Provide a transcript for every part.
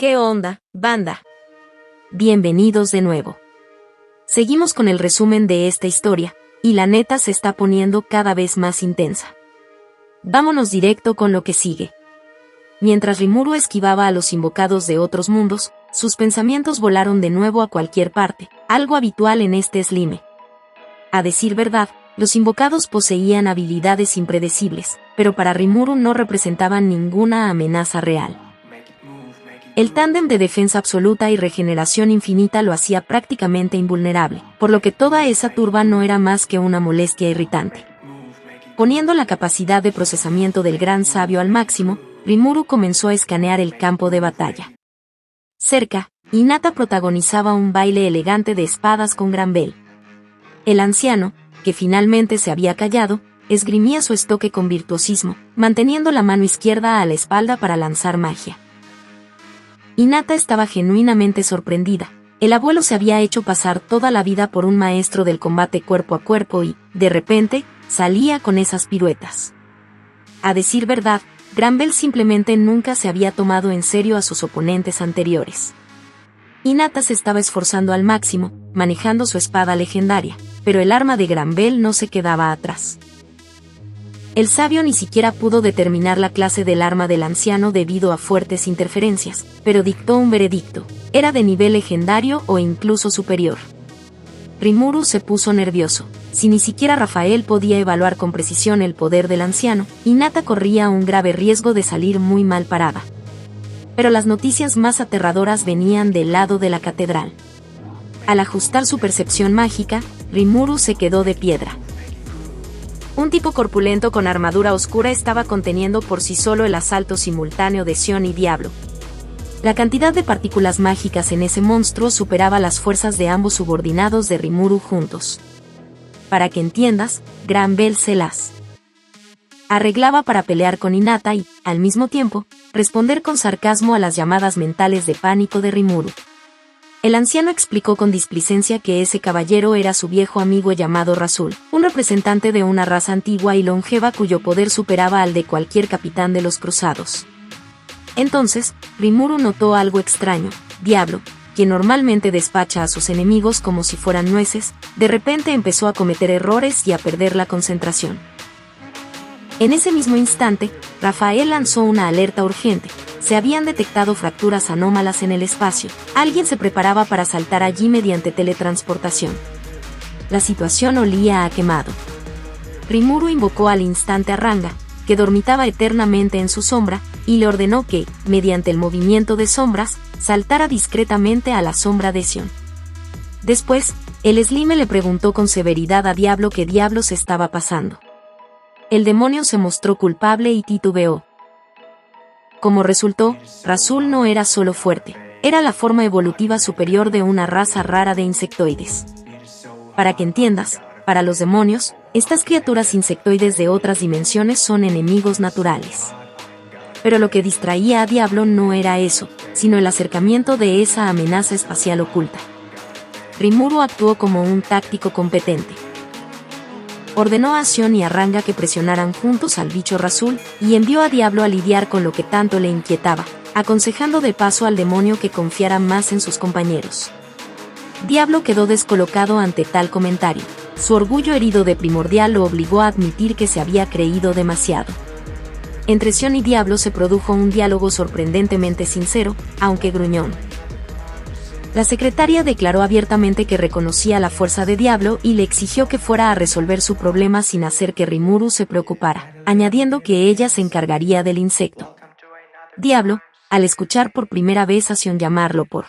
¿Qué onda, banda? Bienvenidos de nuevo. Seguimos con el resumen de esta historia, y la neta se está poniendo cada vez más intensa. Vámonos directo con lo que sigue. Mientras Rimuru esquivaba a los invocados de otros mundos, sus pensamientos volaron de nuevo a cualquier parte, algo habitual en este slime. A decir verdad, los invocados poseían habilidades impredecibles, pero para Rimuru no representaban ninguna amenaza real. El tándem de defensa absoluta y regeneración infinita lo hacía prácticamente invulnerable, por lo que toda esa turba no era más que una molestia irritante. Poniendo la capacidad de procesamiento del gran sabio al máximo, Rimuru comenzó a escanear el campo de batalla. Cerca, Hinata protagonizaba un baile elegante de espadas con Granbel. El anciano, que finalmente se había callado, esgrimía su estoque con virtuosismo, manteniendo la mano izquierda a la espalda para lanzar magia. Hinata estaba genuinamente sorprendida. El abuelo se había hecho pasar toda la vida por un maestro del combate cuerpo a cuerpo y, de repente, salía con esas piruetas. A decir verdad, Granbel simplemente nunca se había tomado en serio a sus oponentes anteriores. Hinata se estaba esforzando al máximo, manejando su espada legendaria, pero el arma de Granbel no se quedaba atrás. El sabio ni siquiera pudo determinar la clase del arma del anciano debido a fuertes interferencias, pero dictó un veredicto: era de nivel legendario o incluso superior. Rimuru se puso nervioso. Si ni siquiera Rafael podía evaluar con precisión el poder del anciano, Hinata corría un grave riesgo de salir muy mal parada. Pero las noticias más aterradoras venían del lado de la catedral. Al ajustar su percepción mágica, Rimuru se quedó de piedra. Un tipo corpulento con armadura oscura estaba conteniendo por sí solo el asalto simultáneo de Xion y Diablo. La cantidad de partículas mágicas en ese monstruo superaba las fuerzas de ambos subordinados de Rimuru juntos. Para que entiendas, Granbel se las arreglaba para pelear con Hinata y, al mismo tiempo, responder con sarcasmo a las llamadas mentales de pánico de Rimuru. El anciano explicó con displicencia que ese caballero era su viejo amigo llamado Rasul, un representante de una raza antigua y longeva cuyo poder superaba al de cualquier capitán de los cruzados. Entonces, Rimuru notó algo extraño. Diablo, quien normalmente despacha a sus enemigos como si fueran nueces, de repente empezó a cometer errores y a perder la concentración. En ese mismo instante, Rafael lanzó una alerta urgente. Se habían detectado fracturas anómalas en el espacio. Alguien se preparaba para saltar allí mediante teletransportación. La situación olía a quemado. Rimuru invocó al instante a Ranga, que dormitaba eternamente en su sombra, y le ordenó que, mediante el movimiento de sombras, saltara discretamente a la sombra de Xion. Después, el Slime le preguntó con severidad a Diablo qué diablos estaba pasando. El demonio se mostró culpable y titubeó. Como resultó, Rasul no era solo fuerte, era la forma evolutiva superior de una raza rara de insectoides. Para que entiendas, para los demonios, estas criaturas insectoides de otras dimensiones son enemigos naturales. Pero lo que distraía a Diablo no era eso, sino el acercamiento de esa amenaza espacial oculta. Rimuru actuó como un táctico competente. Ordenó a Xion y a Ranga que presionaran juntos al bicho Rasul, y envió a Diablo a lidiar con lo que tanto le inquietaba, aconsejando de paso al demonio que confiara más en sus compañeros. Diablo quedó descolocado ante tal comentario. Su orgullo herido de primordial lo obligó a admitir que se había creído demasiado. Entre Xion y Diablo se produjo un diálogo sorprendentemente sincero, aunque gruñón. La secretaria declaró abiertamente que reconocía la fuerza de Diablo y le exigió que fuera a resolver su problema sin hacer que Rimuru se preocupara, añadiendo que ella se encargaría del insecto. Diablo, al escuchar por primera vez a Xion llamarlo por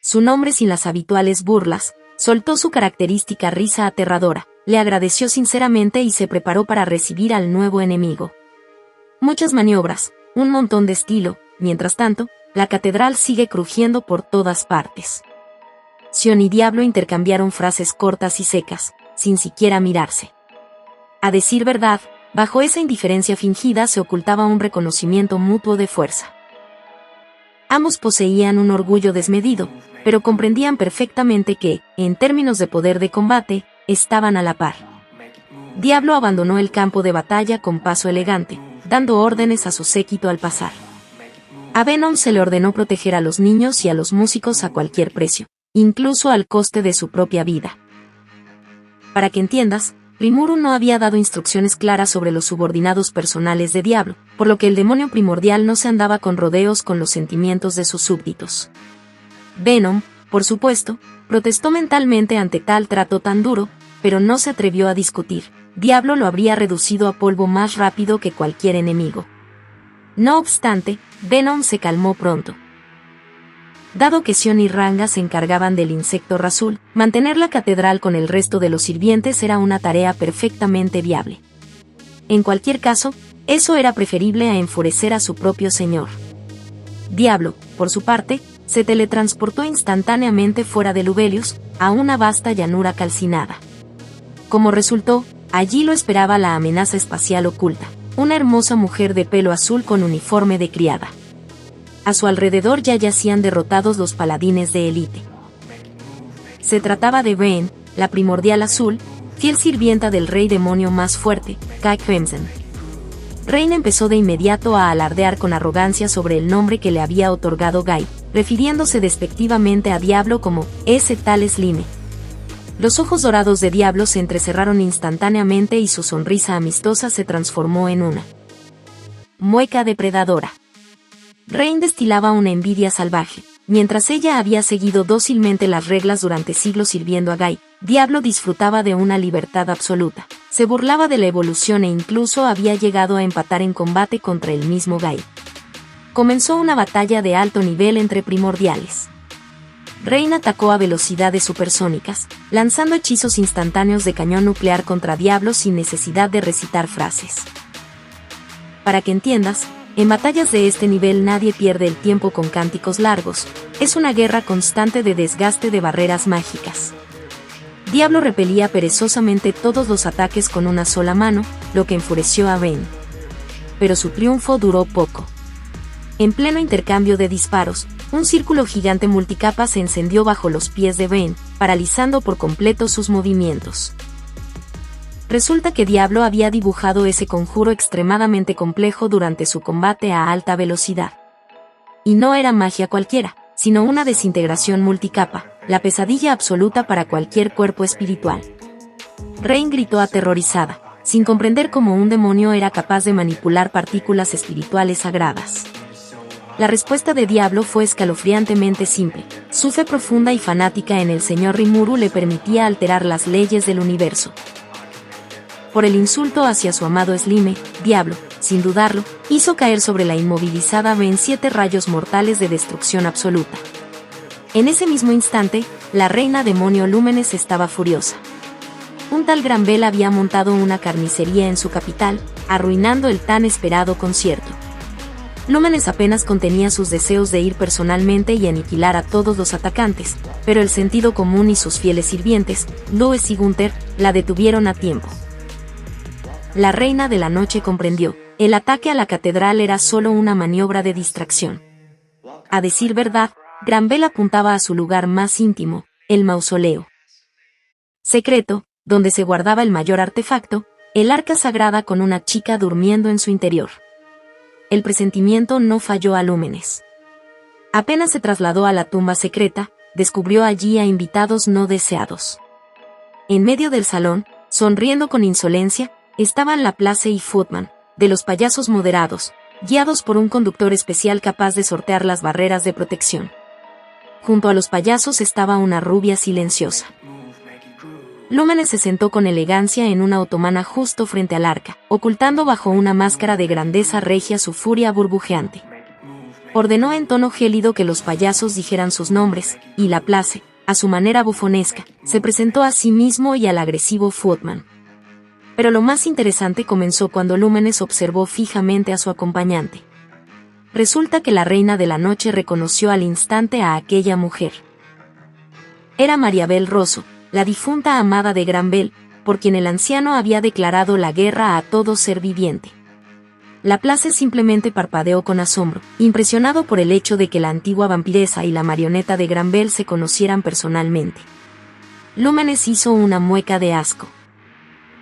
su nombre sin las habituales burlas, soltó su característica risa aterradora, le agradeció sinceramente y se preparó para recibir al nuevo enemigo. Muchas maniobras, un montón de estilo. Mientras tanto, la catedral sigue crujiendo por todas partes. Xion y Diablo intercambiaron frases cortas y secas, sin siquiera mirarse. A decir verdad, bajo esa indiferencia fingida se ocultaba un reconocimiento mutuo de fuerza. Ambos poseían un orgullo desmedido, pero comprendían perfectamente que, en términos de poder de combate, estaban a la par. Diablo abandonó el campo de batalla con paso elegante, dando órdenes a su séquito al pasar. A Venom se le ordenó proteger a los niños y a los músicos a cualquier precio, incluso al coste de su propia vida. Para que entiendas, Rimuru no había dado instrucciones claras sobre los subordinados personales de Diablo, por lo que el demonio primordial no se andaba con rodeos con los sentimientos de sus súbditos. Venom, por supuesto, protestó mentalmente ante tal trato tan duro, pero no se atrevió a discutir. Diablo lo habría reducido a polvo más rápido que cualquier enemigo. No obstante, Venom se calmó pronto. Dado que Sion y Ranga se encargaban del insecto Razul, mantener la catedral con el resto de los sirvientes era una tarea perfectamente viable. En cualquier caso, eso era preferible a enfurecer a su propio señor. Diablo, por su parte, se teletransportó instantáneamente fuera de Lubelius, a una vasta llanura calcinada. Como resultó, allí lo esperaba la amenaza espacial oculta, una hermosa mujer de pelo azul con uniforme de criada. A su alrededor ya yacían derrotados los paladines de élite. Se trataba de Rain, la primordial azul, fiel sirvienta del rey demonio más fuerte, Kai Crimson. Rain empezó de inmediato a alardear con arrogancia sobre el nombre que le había otorgado Guy, refiriéndose despectivamente a Diablo como ese tal Slime. Los ojos dorados de Diablo se entrecerraron instantáneamente y su sonrisa amistosa se transformó en una mueca depredadora. Rain destilaba una envidia salvaje. Mientras ella había seguido dócilmente las reglas durante siglos sirviendo a Guy, Diablo disfrutaba de una libertad absoluta. Se burlaba de la evolución e incluso había llegado a empatar en combate contra el mismo Guy. Comenzó una batalla de alto nivel entre primordiales. Rain atacó a velocidades supersónicas, lanzando hechizos instantáneos de cañón nuclear contra Diablo sin necesidad de recitar frases. Para que entiendas, en batallas de este nivel nadie pierde el tiempo con cánticos largos, es una guerra constante de desgaste de barreras mágicas. Diablo repelía perezosamente todos los ataques con una sola mano, lo que enfureció a Rain. Pero su triunfo duró poco. En pleno intercambio de disparos, un círculo gigante multicapa se encendió bajo los pies de Rain, paralizando por completo sus movimientos. Resulta que Diablo había dibujado ese conjuro extremadamente complejo durante su combate a alta velocidad. Y no era magia cualquiera, sino una desintegración multicapa, la pesadilla absoluta para cualquier cuerpo espiritual. Rain gritó aterrorizada, sin comprender cómo un demonio era capaz de manipular partículas espirituales sagradas. La respuesta de Diablo fue escalofriantemente simple. Su fe profunda y fanática en el señor Rimuru le permitía alterar las leyes del universo. Por el insulto hacia su amado Slime, Diablo, sin dudarlo, hizo caer sobre la inmovilizada Rain 7 rayos mortales de destrucción absoluta. En ese mismo instante, la reina demonio Lúmenes estaba furiosa. Un tal Granbel había montado una carnicería en su capital, arruinando el tan esperado concierto. Lúmenes apenas contenía sus deseos de ir personalmente y aniquilar a todos los atacantes, pero el sentido común y sus fieles sirvientes, Louis y Gunther, la detuvieron a tiempo. La reina de la noche comprendió, el ataque a la catedral era solo una maniobra de distracción. A decir verdad, Granbel apuntaba a su lugar más íntimo, el mausoleo secreto, donde se guardaba el mayor artefacto, el arca sagrada con una chica durmiendo en su interior. El presentimiento no falló a Lúmenes. Apenas se trasladó a la tumba secreta, descubrió allí a invitados no deseados. En medio del salón, sonriendo con insolencia, estaban Laplace y Footman, de los payasos moderados, guiados por un conductor especial capaz de sortear las barreras de protección. Junto a los payasos estaba una rubia silenciosa. Lúmenes se sentó con elegancia en una otomana justo frente al arca, ocultando bajo una máscara de grandeza regia su furia burbujeante. Ordenó en tono gélido que los payasos dijeran sus nombres, y Laplace, a su manera bufonesca, se presentó a sí mismo y al agresivo Footman. Pero lo más interesante comenzó cuando Lúmenes observó fijamente a su acompañante. Resulta que la reina de la noche reconoció al instante a aquella mujer. Era Mariabel Rosso, la difunta amada de Granbel, por quien el anciano había declarado la guerra a todo ser viviente. Laplace simplemente parpadeó con asombro, impresionado por el hecho de que la antigua vampiresa y la marioneta de Granbel se conocieran personalmente. Lúmenes hizo una mueca de asco.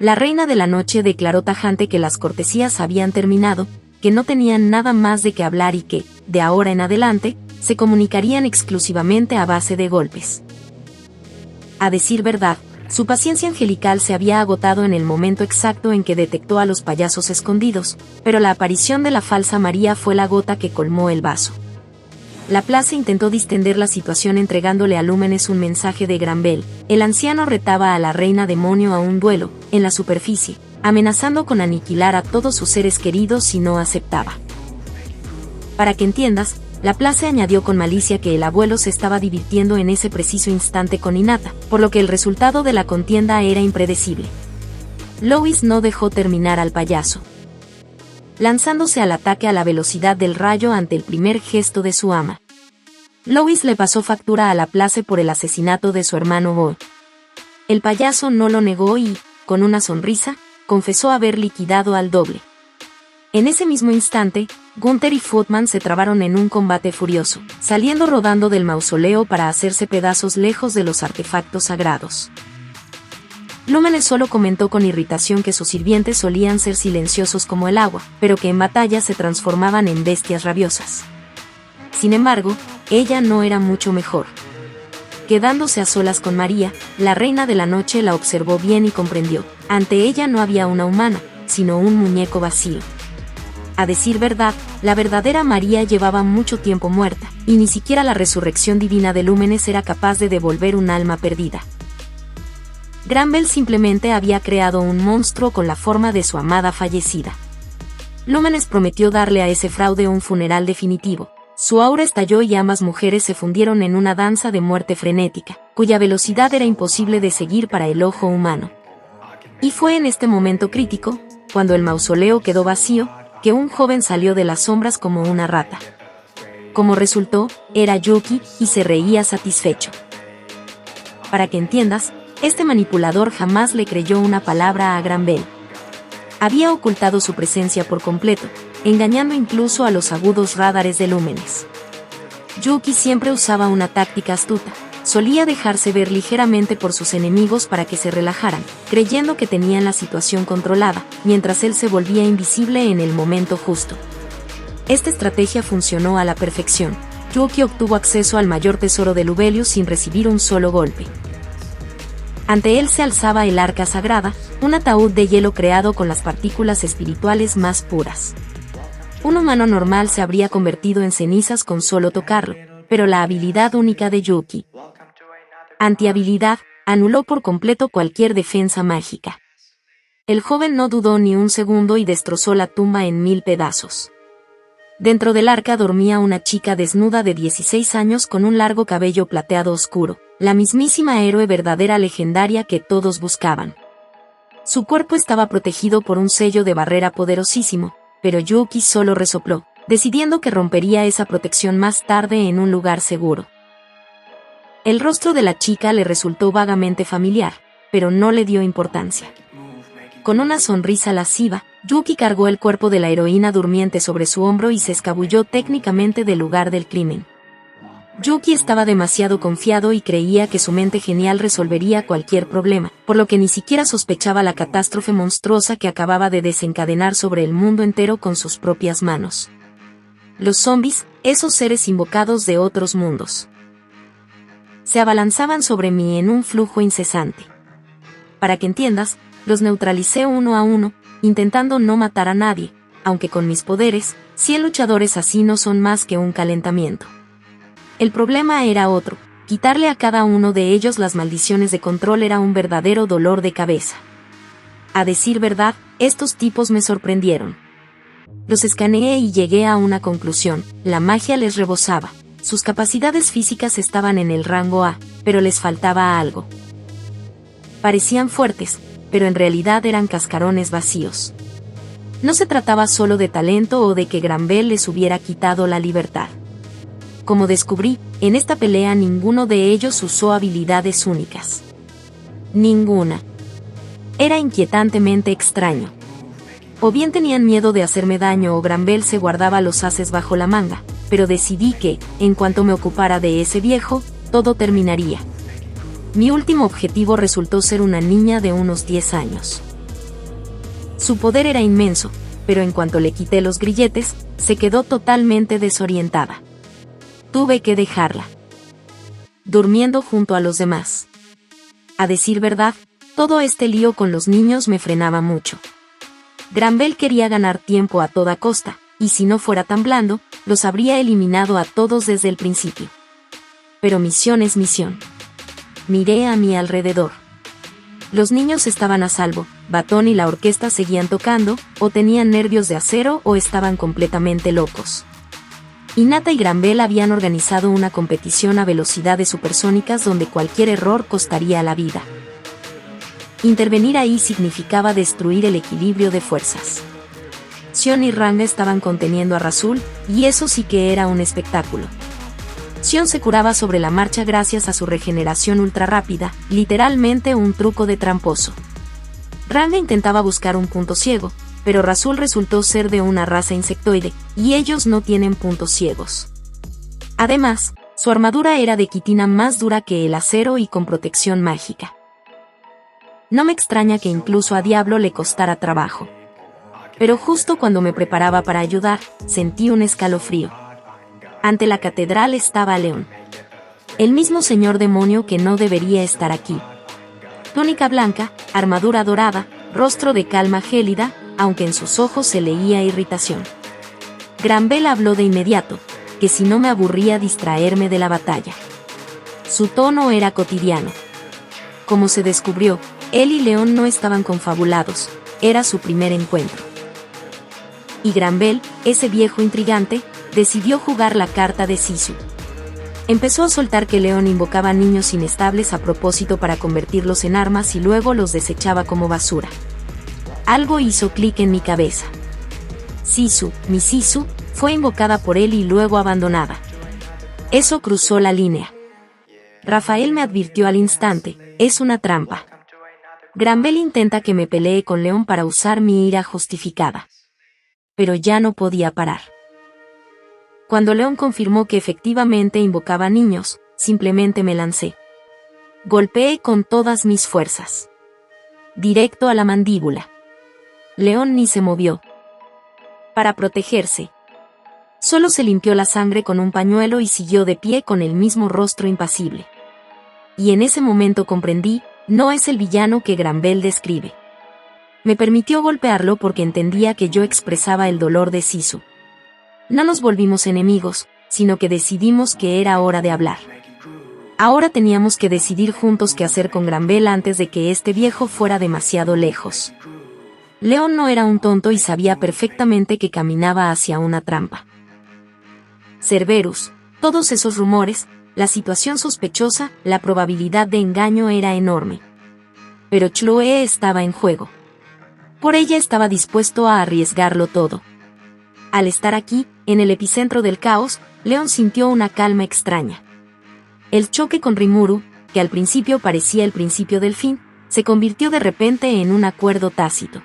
La reina de la noche declaró tajante que las cortesías habían terminado, que no tenían nada más de qué hablar y que, de ahora en adelante, se comunicarían exclusivamente a base de golpes. A decir verdad, su paciencia angelical se había agotado en el momento exacto en que detectó a los payasos escondidos, pero la aparición de la falsa María fue la gota que colmó el vaso. Laplace intentó distender la situación entregándole a Lúmenes un mensaje de Granvelle. El anciano retaba a la reina demonio a un duelo, en la superficie, amenazando con aniquilar a todos sus seres queridos si no aceptaba. Para que entiendas, Laplace añadió con malicia que el abuelo se estaba divirtiendo en ese preciso instante con Hinata, por lo que el resultado de la contienda era impredecible. Lois no dejó terminar al payaso, lanzándose al ataque a la velocidad del rayo ante el primer gesto de su ama. Lois le pasó factura a Laplace por el asesinato de su hermano Boy. El payaso no lo negó y, con una sonrisa, confesó haber liquidado al doble. En ese mismo instante, Gunther y Footman se trabaron en un combate furioso, saliendo rodando del mausoleo para hacerse pedazos lejos de los artefactos sagrados. Lúmenes solo comentó con irritación que sus sirvientes solían ser silenciosos como el agua, pero que en batalla se transformaban en bestias rabiosas. Sin embargo, ella no era mucho mejor. Quedándose a solas con María, la reina de la noche la observó bien y comprendió. Ante ella no había una humana, sino un muñeco vacío. A decir verdad, la verdadera María llevaba mucho tiempo muerta, y ni siquiera la resurrección divina de Lúmenes era capaz de devolver un alma perdida. Granvelle simplemente había creado un monstruo con la forma de su amada fallecida. Lúmenes prometió darle a ese fraude un funeral definitivo. Su aura estalló y ambas mujeres se fundieron en una danza de muerte frenética, cuya velocidad era imposible de seguir para el ojo humano. Y fue en este momento crítico, cuando el mausoleo quedó vacío, que un joven salió de las sombras como una rata. Como resultó, era Yuki, y se reía satisfecho. Para que entiendas, este manipulador jamás le creyó una palabra a Granvelle. Había ocultado su presencia por completo, engañando incluso a los agudos radares de Lúmenes. Yuki siempre usaba una táctica astuta. Solía dejarse ver ligeramente por sus enemigos para que se relajaran, creyendo que tenían la situación controlada, mientras él se volvía invisible en el momento justo. Esta estrategia funcionó a la perfección. Yuki obtuvo acceso al mayor tesoro de Lubelius sin recibir un solo golpe. Ante él se alzaba el arca sagrada, un ataúd de hielo creado con las partículas espirituales más puras. Un humano normal se habría convertido en cenizas con solo tocarlo, pero la habilidad única de Yuki, antihabilidad, anuló por completo cualquier defensa mágica. El joven no dudó ni un segundo y destrozó la tumba en 1000 pedazos. Dentro del arca dormía una chica desnuda de 16 años con un largo cabello plateado oscuro, la mismísima héroe verdadera legendaria que todos buscaban. Su cuerpo estaba protegido por un sello de barrera poderosísimo, pero Yuki solo resopló, decidiendo que rompería esa protección más tarde en un lugar seguro. El rostro de la chica le resultó vagamente familiar, pero no le dio importancia. Con una sonrisa lasciva, Yuki cargó el cuerpo de la heroína durmiente sobre su hombro y se escabulló técnicamente del lugar del crimen. Yuki estaba demasiado confiado y creía que su mente genial resolvería cualquier problema, por lo que ni siquiera sospechaba la catástrofe monstruosa que acababa de desencadenar sobre el mundo entero con sus propias manos. Los zombies, esos seres invocados de otros mundos, se abalanzaban sobre mí en un flujo incesante. Para que entiendas, los neutralicé uno a uno, intentando no matar a nadie, aunque con mis poderes, 100 luchadores así no son más que un calentamiento. El problema era otro: quitarle a cada uno de ellos las maldiciones de control era un verdadero dolor de cabeza. A decir verdad, estos tipos me sorprendieron. Los escaneé y llegué a una conclusión: la magia les rebosaba. Sus capacidades físicas estaban en el rango A, pero les faltaba algo. Parecían fuertes, pero en realidad eran cascarones vacíos. No se trataba solo de talento o de que Granvelle les hubiera quitado la libertad. Como descubrí, en esta pelea ninguno de ellos usó habilidades únicas. Ninguna. Era inquietantemente extraño. O bien tenían miedo de hacerme daño o Granvelle se guardaba los ases bajo la manga, pero decidí que, en cuanto me ocupara de ese viejo, todo terminaría. Mi último objetivo resultó ser una niña de unos 10 años. Su poder era inmenso, pero en cuanto le quité los grilletes, se quedó totalmente desorientada. Tuve que dejarla durmiendo junto a los demás. A decir verdad, todo este lío con los niños me frenaba mucho. Granbel quería ganar tiempo a toda costa, y si no fuera tan blando, los habría eliminado a todos desde el principio. Pero misión es misión. Miré a mi alrededor. Los niños estaban a salvo, Batón y la orquesta seguían tocando, o tenían nervios de acero o estaban completamente locos. Hinata y Granbel habían organizado una competición a velocidades supersónicas donde cualquier error costaría la vida. Intervenir ahí significaba destruir el equilibrio de fuerzas. Sion y Ranga estaban conteniendo a Rasul, y eso sí que era un espectáculo. Sion se curaba sobre la marcha gracias a su regeneración ultra rápida, literalmente un truco de tramposo. Ranga intentaba buscar un punto ciego, pero Rasul resultó ser de una raza insectoide, y ellos no tienen puntos ciegos. Además, su armadura era de quitina más dura que el acero y con protección mágica. No me extraña que incluso a Diablo le costara trabajo. Pero justo cuando me preparaba para ayudar, sentí un escalofrío. Ante la catedral estaba León. El mismo señor demonio que no debería estar aquí. Túnica blanca, armadura dorada, rostro de calma gélida, aunque en sus ojos se leía irritación. Granbel habló de inmediato, que si no me aburría distraerme de la batalla. Su tono era cotidiano. Como se descubrió, él y León no estaban confabulados, era su primer encuentro. Y Granbel, ese viejo intrigante, decidió jugar la carta de Sisu. Empezó a soltar que León invocaba niños inestables a propósito para convertirlos en armas y luego los desechaba como basura. Algo hizo clic en mi cabeza. Sisu, mi Sisu, fue invocada por él y luego abandonada. Eso cruzó la línea. Rafael me advirtió al instante, es una trampa. Granbel intenta que me pelee con León para usar mi ira justificada. Pero ya no podía parar. Cuando León confirmó que efectivamente invocaba niños, simplemente me lancé. Golpeé con todas mis fuerzas. Directo a la mandíbula. León ni se movió. Para protegerse. Solo se limpió la sangre con un pañuelo y siguió de pie con el mismo rostro impasible. Y en ese momento comprendí, no es el villano que Granbel describe. Me permitió golpearlo porque entendía que yo expresaba el dolor de Sisu. No nos volvimos enemigos, sino que decidimos que era hora de hablar. Ahora teníamos que decidir juntos qué hacer con Granbel antes de que este viejo fuera demasiado lejos. León no era un tonto y sabía perfectamente que caminaba hacia una trampa. Cerberus, todos esos rumores, la situación sospechosa, la probabilidad de engaño era enorme. Pero Chloe estaba en juego. Por ella estaba dispuesto a arriesgarlo todo. Al estar aquí, en el epicentro del caos, León sintió una calma extraña. El choque con Rimuru, que al principio parecía el principio del fin, se convirtió de repente en un acuerdo tácito.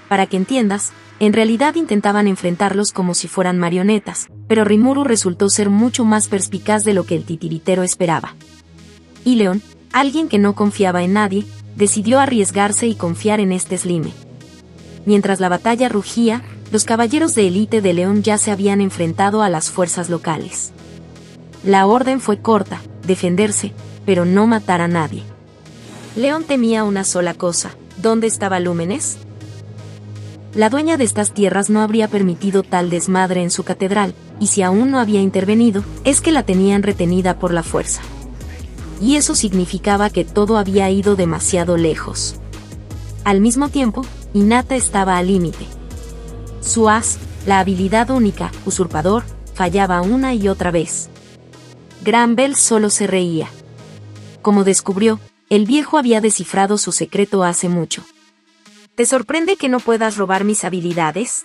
Para que entiendas, en realidad intentaban enfrentarlos como si fueran marionetas, pero Rimuru resultó ser mucho más perspicaz de lo que el titiritero esperaba. Y León, alguien que no confiaba en nadie, decidió arriesgarse y confiar en este Slime. Mientras la batalla rugía, los caballeros de élite de León ya se habían enfrentado a las fuerzas locales. La orden fue corta, defenderse, pero no matar a nadie. León temía una sola cosa, ¿dónde estaba Lúmenes? La dueña de estas tierras no habría permitido tal desmadre en su catedral, y si aún no había intervenido, es que la tenían retenida por la fuerza. Y eso significaba que todo había ido demasiado lejos. Al mismo tiempo, Hinata estaba al límite. Su as, la habilidad única, usurpador, fallaba una y otra vez. Granbel solo se reía. Como descubrió, el viejo había descifrado su secreto hace mucho. ¿Te sorprende que no puedas robar mis habilidades?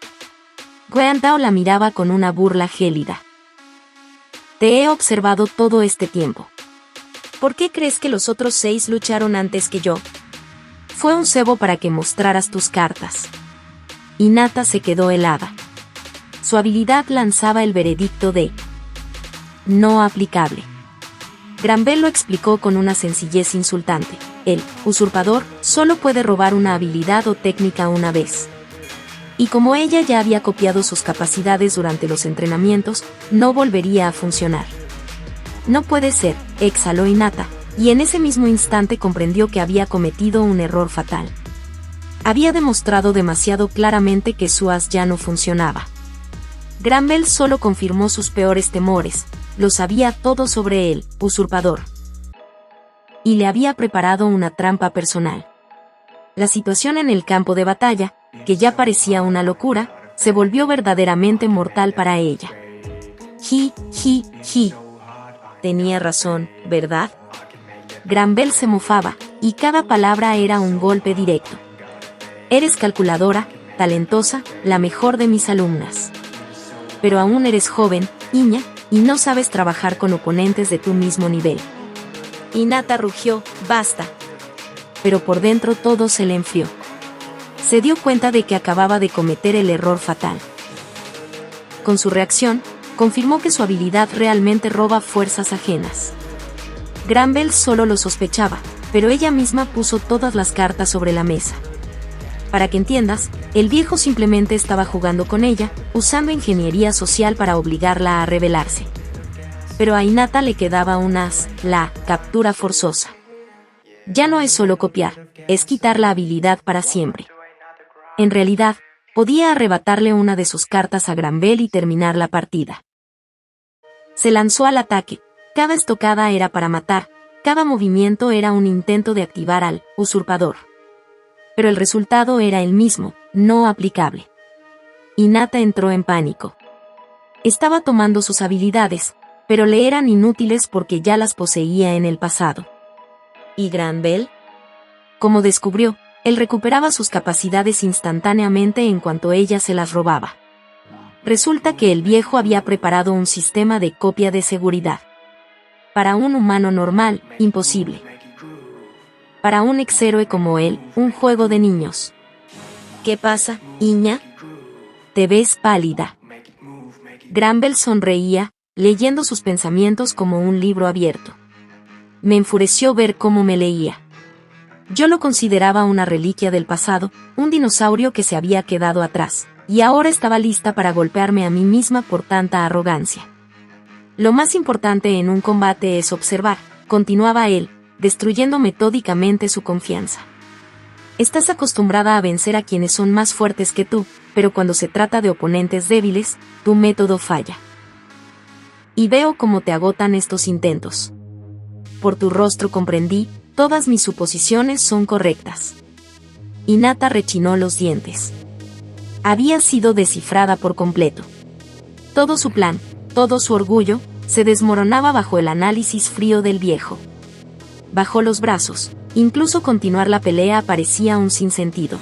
Guandao la miraba con una burla gélida. Te he observado todo este tiempo. ¿Por qué crees que los otros 6 lucharon antes que yo? Fue un cebo para que mostraras tus cartas. Hinata se quedó helada. Su habilidad lanzaba el veredicto de no aplicable. Granbel lo explicó con una sencillez insultante. El usurpador solo puede robar una habilidad o técnica una vez. Y como ella ya había copiado sus capacidades durante los entrenamientos, no volvería a funcionar. No puede ser, exhaló Hinata, y en ese mismo instante comprendió que había cometido un error fatal. Había demostrado demasiado claramente que su as ya no funcionaba. Granbel solo confirmó sus peores temores, lo sabía todo sobre él, usurpador. Y le había preparado una trampa personal. La situación en el campo de batalla, que ya parecía una locura, se volvió verdaderamente mortal para ella. Ji. Tenía razón, ¿verdad? Granbel se mofaba, y cada palabra era un golpe directo. Eres calculadora, talentosa, la mejor de mis alumnas. Pero aún eres joven, niña, y no sabes trabajar con oponentes de tu mismo nivel. Hinata rugió, basta. Pero por dentro todo se le enfrió. Se dio cuenta de que acababa de cometer el error fatal. Con su reacción, confirmó que su habilidad realmente roba fuerzas ajenas. Granbel solo lo sospechaba, pero ella misma puso todas las cartas sobre la mesa. Para que entiendas, el viejo simplemente estaba jugando con ella, usando ingeniería social para obligarla a rebelarse. Pero a Hinata le quedaba un as, la captura forzosa. Ya no es solo copiar, es quitar la habilidad para siempre. En realidad, podía arrebatarle una de sus cartas a Granbel y terminar la partida. Se lanzó al ataque, cada estocada era para matar, cada movimiento era un intento de activar al usurpador. Pero el resultado era el mismo, no aplicable. Hinata entró en pánico. Estaba tomando sus habilidades, pero le eran inútiles porque ya las poseía en el pasado. ¿Y Granbel? Como descubrió, él recuperaba sus capacidades instantáneamente en cuanto ella se las robaba. Resulta que el viejo había preparado un sistema de copia de seguridad. Para un humano normal, imposible. Para un exhéroe como él, un juego de niños. ¿Qué pasa, niña? Te ves pálida. Granbel sonreía, leyendo sus pensamientos como un libro abierto. Me enfureció ver cómo me leía. Yo lo consideraba una reliquia del pasado, un dinosaurio que se había quedado atrás, y ahora estaba lista para golpearme a mí misma por tanta arrogancia. Lo más importante en un combate es observar, continuaba él, destruyendo metódicamente su confianza. Estás acostumbrada a vencer a quienes son más fuertes que tú, pero cuando se trata de oponentes débiles, tu método falla. Y veo cómo te agotan estos intentos. Por tu rostro comprendí, todas mis suposiciones son correctas. Hinata rechinó los dientes. Había sido descifrada por completo. Todo su plan, todo su orgullo, se desmoronaba bajo el análisis frío del viejo. Bajó los brazos, incluso continuar la pelea parecía un sinsentido.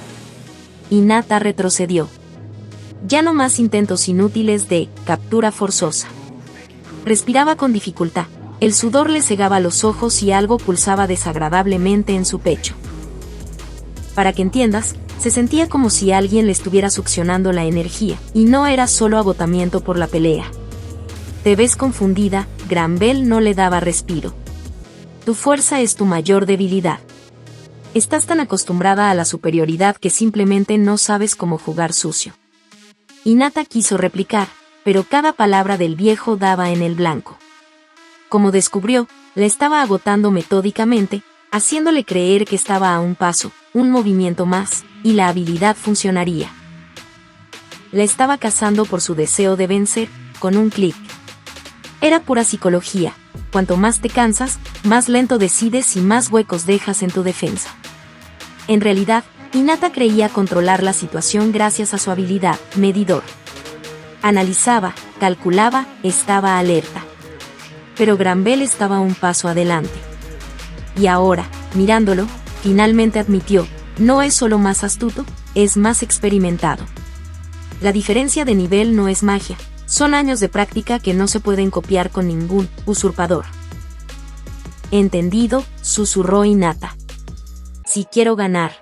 Hinata retrocedió. Ya no más intentos inútiles de captura forzosa. Respiraba con dificultad, el sudor le cegaba los ojos y algo pulsaba desagradablemente en su pecho. Para que entiendas, se sentía como si alguien le estuviera succionando la energía, y no era solo agotamiento por la pelea. Te ves confundida, Granbel no le daba respiro. Tu fuerza es tu mayor debilidad. Estás tan acostumbrada a la superioridad que simplemente no sabes cómo jugar sucio. Hinata quiso replicar, pero cada palabra del viejo daba en el blanco. Como descubrió, la estaba agotando metódicamente, haciéndole creer que estaba a un paso, un movimiento más, y la habilidad funcionaría. La estaba cazando por su deseo de vencer, con un clic. Era pura psicología. Cuanto más te cansas, más lento decides y más huecos dejas en tu defensa. En realidad, Hinata creía controlar la situación gracias a su habilidad, medidor. Analizaba, calculaba, estaba alerta. Pero Granbel estaba un paso adelante. Y ahora, mirándolo, finalmente admitió, no es solo más astuto, es más experimentado. La diferencia de nivel no es magia. Son años de práctica que no se pueden copiar con ningún usurpador. Entendido, susurró Hinata. Si quiero ganar.